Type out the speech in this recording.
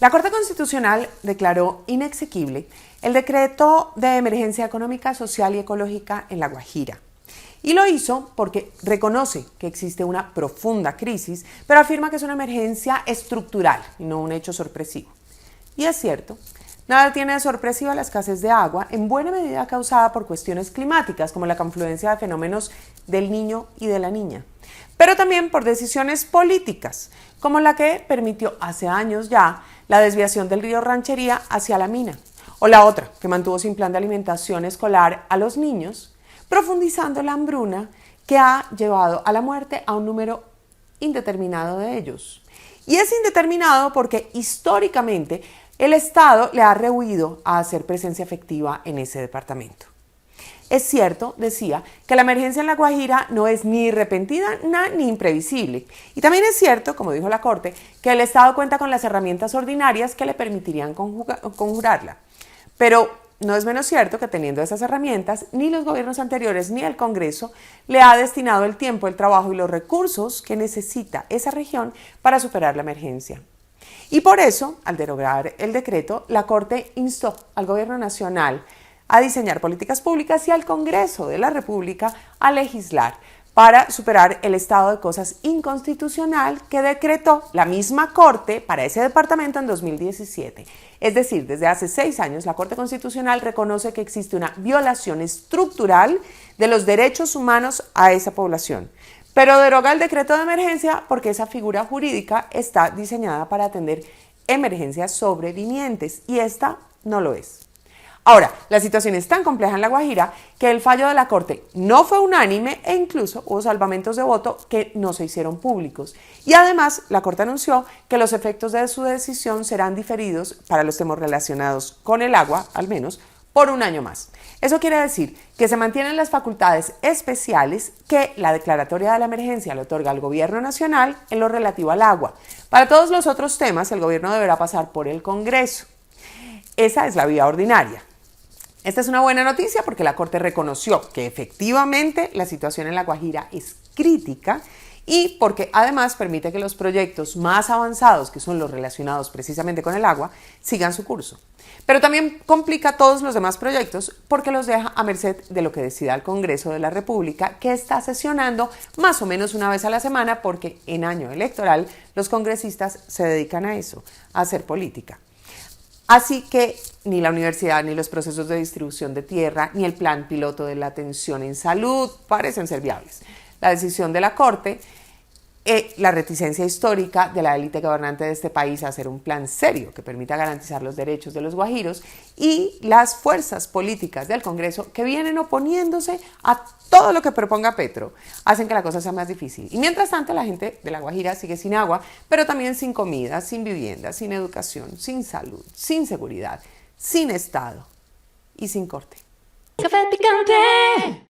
La Corte Constitucional declaró inexequible el decreto de emergencia económica, social y ecológica en La Guajira. Y lo hizo porque reconoce que existe una profunda crisis, pero afirma que es una emergencia estructural y no un hecho sorpresivo. Y es cierto, nada tiene de sorpresiva la escasez de agua, en buena medida causada por cuestiones climáticas, como la confluencia de fenómenos del Niño y de la Niña, pero también por decisiones políticas, como la que permitió hace años ya la desviación del río Ranchería hacia la mina, o la otra, que mantuvo sin plan de alimentación escolar a los niños, profundizando la hambruna que ha llevado a la muerte a un número indeterminado de ellos. Y es indeterminado porque históricamente el Estado le ha rehuido a hacer presencia efectiva en ese departamento. Es cierto, decía, que la emergencia en La Guajira no es ni repentina ni imprevisible. Y también es cierto, como dijo la Corte, que el Estado cuenta con las herramientas ordinarias que le permitirían conjurarla. Pero no es menos cierto que teniendo esas herramientas, ni los gobiernos anteriores ni el Congreso le ha destinado el tiempo, el trabajo y los recursos que necesita esa región para superar la emergencia. Y por eso, al derogar el decreto, la Corte instó al Gobierno Nacional a diseñar políticas públicas y al Congreso de la República a legislar para superar el estado de cosas inconstitucional que decretó la misma Corte para ese departamento en 2017. Es decir, desde hace 6 años la Corte Constitucional reconoce que existe una violación estructural de los derechos humanos a esa población, pero deroga el decreto de emergencia porque esa figura jurídica está diseñada para atender emergencias sobrevinientes y esta no lo es. Ahora, la situación es tan compleja en La Guajira que el fallo de la Corte no fue unánime e incluso hubo salvamentos de voto que no se hicieron públicos. Y además, la Corte anunció que los efectos de su decisión serán diferidos para los temas relacionados con el agua, al menos, por 1 año más. Eso quiere decir que se mantienen las facultades especiales que la declaratoria de la emergencia le otorga al Gobierno Nacional en lo relativo al agua. Para todos los otros temas, el Gobierno deberá pasar por el Congreso. Esa es la vía ordinaria. Esta es una buena noticia porque la Corte reconoció que efectivamente la situación en La Guajira es crítica y porque además permite que los proyectos más avanzados, que son los relacionados precisamente con el agua, sigan su curso. Pero también complica todos los demás proyectos porque los deja a merced de lo que decida el Congreso de la República, que está sesionando más o menos una vez a la semana porque en año electoral los congresistas se dedican a eso, a hacer política. Así que ni la universidad, ni los procesos de distribución de tierra, ni el plan piloto de la atención en salud parecen ser viables. La decisión de la Corte, la reticencia histórica de la élite gobernante de este país a hacer un plan serio que permita garantizar los derechos de los guajiros y las fuerzas políticas del Congreso que vienen oponiéndose a todo lo que proponga Petro, hacen que la cosa sea más difícil. Y mientras tanto, la gente de La Guajira sigue sin agua, pero también sin comida, sin vivienda, sin educación, sin salud, sin seguridad, sin Estado y sin Corte. Café Picante.